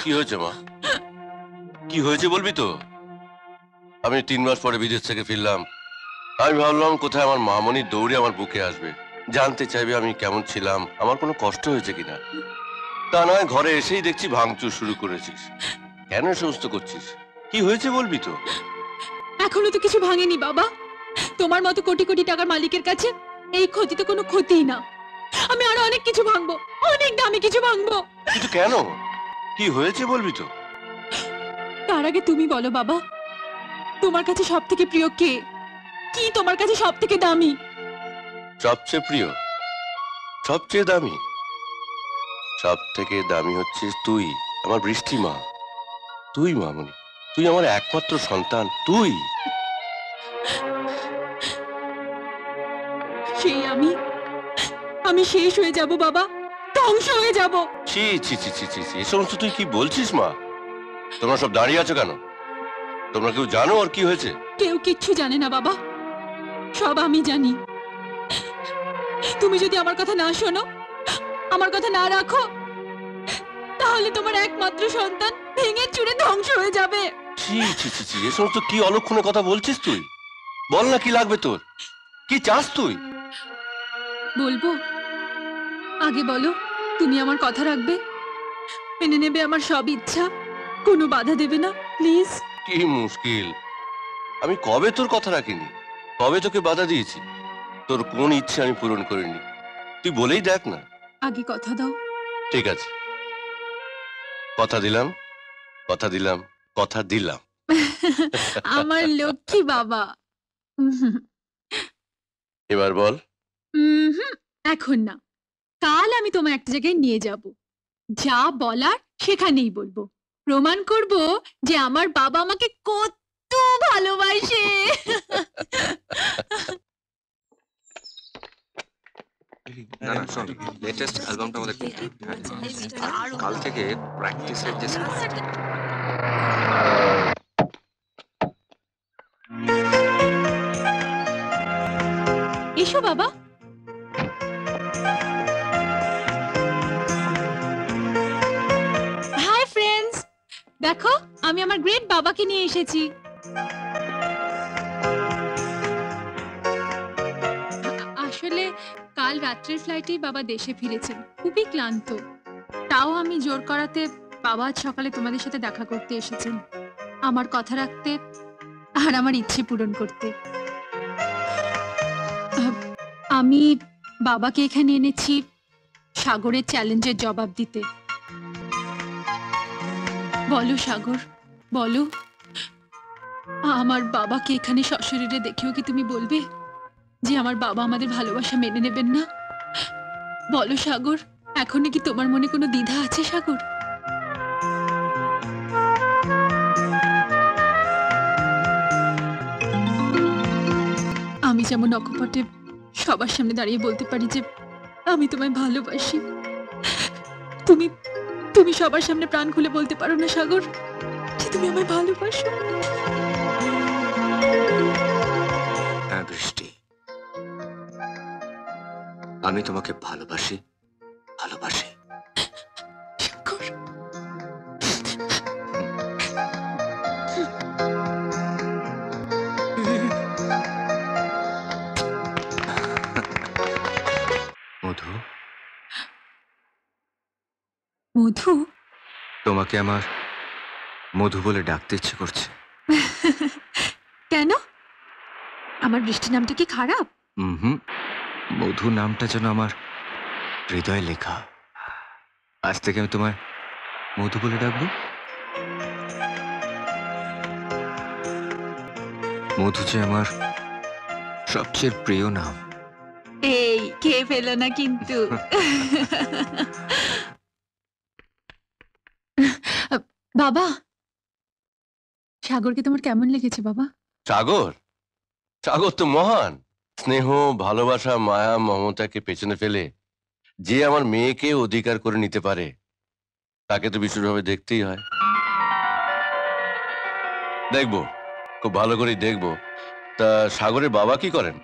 কি হয়েছে মা? কি হয়েছে বলবি তো? আমি 3 মাস পরে বিদেশ থেকে ফিরলাম। আমি ভাবলাম কোথায় আমার মামনি দৌড়ে আমার বুকে আসবে, জানতে চাইবে আমি কেমন ছিলাম, আমার কোনো কষ্ট হয়েছে কিনা। তা নয়, ঘরে এসেই দেখছি ভাঙচুর শুরু করেছিস। কেন সমস্ত করছিস? কি হয়েছে বলবি তো? এখনো তো কিছু ভাঙেনি বাবা। তোমার মতো কোটি কোটি টাকার মালিকের কাছে এই ক্ষতি তো কোনো ক্ষতিই না। আমি আরো অনেক কিছু ভাঙবো, অনেক দামি কিছু ভাঙবো। কিন্তু কেন? কি হয়েছে বলবি তো? তার আগে তুমি বলো বাবা, তোমার কাছে সব থেকে প্রিয় কে? কি তোমার কাছে সব থেকে দামি? সবচেয়ে প্রিয়, সবচেয়ে দামি, সব থেকে দামি হচ্ছে তুই, আমার বৃষ্টি মা। তুই মামনি, তুই আমার একমাত্র সন্তান, তুই। সেই আমি শেষ হয়ে যাব বাবা, ধ্বংস হয়ে যাব। ছি ছি ছি ছি ছি ছি, এ সমস্ত তুই কি বলছিস মা? তোমরা সব দাঁড়িয়ে আছো কেন? তোমরা কেউ জানো আর কি হয়েছে? কেউ কিচ্ছু জানে না বাবা, সব আমি জানি। তুমি যদি আমার কথা না শোনো, আমার কথা না রাখো, তাহলে তোমার একমাত্র সন্তান ভেঙে চুরে ধ্বংস হয়ে যাবে। ছি ছি ছি ছি, এ সমস্ত কি অলক্ষণে কথা বলছিস তুই? বল না, কি লাগবে তোর? কি চাস তুই? বলবো? আগে বলো, তুমি আমার কথা রাখবে, মেনে নেবে আমার সব ইচ্ছা, কোনো বাধা দেবে না, প্লিজ? কি মুশকিল! আমি কবে তোর কথা রাখিনি? কবে তোকে বাধা দিয়েছি? তোর কোন ইচ্ছে আমি পূরণ করিনি? তুই বলেই দেখ না। আগে কথা দাও। ঠিক আছে, কথা দিলাম, কথা দিলাম, কথা দিলাম। আমার লক্ষ্মী বাবা। উহুম, এবার বল। উহুম, এখন না, কাল আমি তোমায় একটা জায়গায় নিয়ে যাব, যা বলার সেখানেই বলবো, প্রমাণ করব যে আমার বাবা আমাকে কত ভালোবাসে। না না শোন, লেটেস্ট অ্যালবামটা আমাদের কিনতে হবে। আর কাল থেকে প্র্যাকটিসের যে এসো বাবা। হাই ফ্রেন্ডস, দেখো আমি আমার গ্রেট বাবাকে নিয়ে এসেছি। আসলে কাল রাত্রের ফ্লাইটেই বাবা দেশে ফিরেছেন, খুবই ক্লান্ত। তাও আমি জোর করাতে বাবা আজ সকালে তোমাদের সাথে দেখা করতে এসেছেন, আমার কথা রাখতে আর আমার ইচ্ছে পূরণ করতে। আহ, আমি বাবাকে এখানে এনেছি সাগরের চ্যালেঞ্জের জবাব দিতে। বলো সাগর, বলো, আমার বাবাকে এখানে সশরীরে দেখেও কি তুমি বলবে যে আমার বাবা আমাদের ভালোবাসা মেনে নেবেন না? বলো সাগর, এখনই কি তোমার মনে কোনো দ্বিধা আছে সাগর? আমি যেমন অকপটে সবার সামনে দাঁড়িয়ে বলতে পারি যে আমি তোমায় ভালোবাসি, তুমি তুমি সবার সামনে প্রাণ খুলে বলতে পারো না সাগর যে তুমি আমায় ভালোবাসো? হ্যাঁ বৃষ্টি, আমি তোমাকে ভালোবাসি, ভালোবাসি। সাগর, মধু, মধু? তোমাকে আমার মধু বলে ডাকতে ইচ্ছে করছে। কেন? আমার বৃষ্টি নামটা কি খারাপ? হুম, মধু নামটা যেন আমার হৃদয়ে লেখা। আজ থেকে আমি তোমায় মধু বলে ডাকবো। মধু যে আমার সবচেয়ে প্রিয় নাম। এই খেয়ে ফেলো না কিন্তু। বাবা, সাগরকে তোমার কেমন লেগেছে বাবা? সাগর? সাগর তো মহান। স্নেহ, ভালোবাসা, মায়া, মমতাকে পেছনে ফেলে যে আমার মেয়েকে অধিকার করে নিতে পারে, তাকে তো বিশেষভাবে দেখতেই হয়। দেখবো, খুব ভালো করেই দেখবো। তা সাগরের বাবা কি করেন?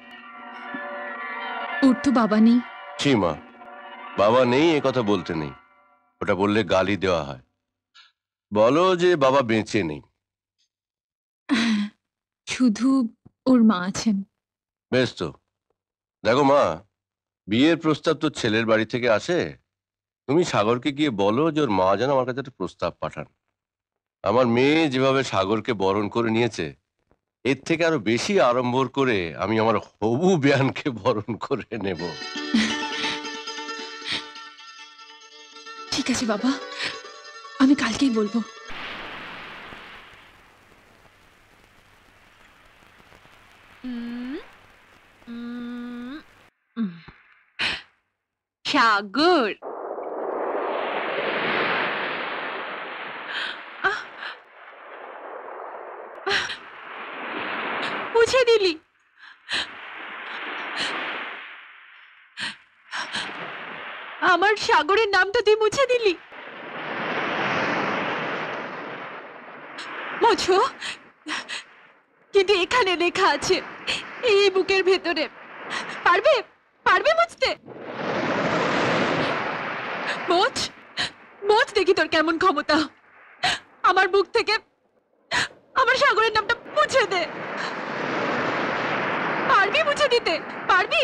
ওর তো বাবা নেই। ছি মা, বাবা নেই এ কথা বলতে নেই, ওটা বললে গালি দেওয়া হয়। বলো যে বাবা বেঁচে নেই। শুধু ওর মা আছেন। বেশ তো। দেখো মা, বিয়ের প্রস্তাব তো ছেলের বাড়ি থেকে আসে। তুমি সাগরকে গিয়ে বলো যে ওর মা যেন আমার কাছে একটা প্রস্তাব পাঠান। আমার মেয়ে যেভাবে সাগরকে বরণ করে নিয়েছে, এর থেকে আরো বেশি আড়ম্বর করে আমি আমার হবু বেয়ানকে বরণ করে নেব। ঠিক আছে বাবা, আমি কালকেই বলবো। সাগর, মুছে দিলি। আমার সাগরের নামটা তুই মুছে দিলি। মোছো, কিন্তু এখানে লেখা আছে, এই বুকের ভেতরে। পারবে পারবে মুছতে? মোছ, মোছ দেখি তোর কেমন ক্ষমতা। আমার বুক থেকে আমার সাগরের নামটা মুছে দে। পারবি মুছে দিতে? পারবি?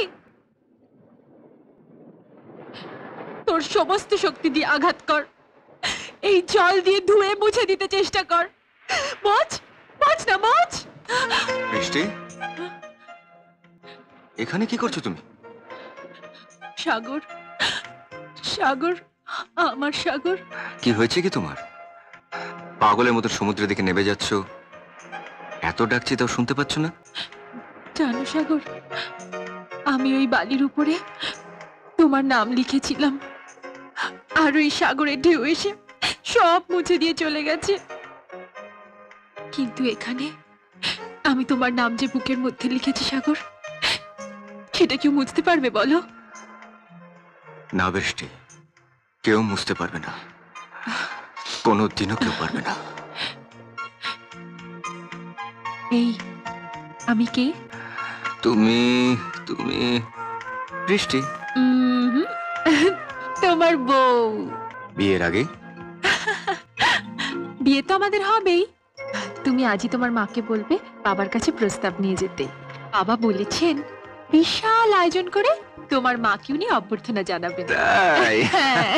তোর সমস্ত শক্তি দিয়ে আঘাত কর, এই জল দিয়ে ধুয়ে মুছে দিতে চেষ্টা কর। মোছ, মোছ না মোছ। বৃষ্টি, এখানে কি করছো তুমি? সাগর, সাগর, আমার সাগর। কি হয়েছে কি তোমার? পাগলের মতো সমুদ্রের দিকে নেমে যাচ্ছ, এত ডাকছি তাও শুনতে পাচ্ছ না? জানো সাগর, আমি ওই বালির উপরে তোমার নাম লিখেছিলাম, আর ওই সাগরের ঢেউ এসে সব মুছে দিয়ে চলে গেছে। কিন্তু এখানে আমি তোমার নাম যে বুকের মধ্যে লিখেছি সাগর, সেটা কেউ মুছতে পারবে বলো? না বৃষ্টি, কেউ মুছতে পারবে না, কোনোদিনও কেউ পারবে না। এই আমি কে? তুমি তুমি বৃষ্টি, উম, তোমার বউ। বিয়ের আগে। বিয়ে তো আমাদের হবেই। তুমি আজই তোমার মাকে বলবে বাবার কাছে প্রস্তাব নিয়ে যেতে। বাবা বলেছেন বিশাল আয়োজন করে তোমার মাকে উনি অভ্যর্থনা জানাবেন। তাই? হ্যাঁ।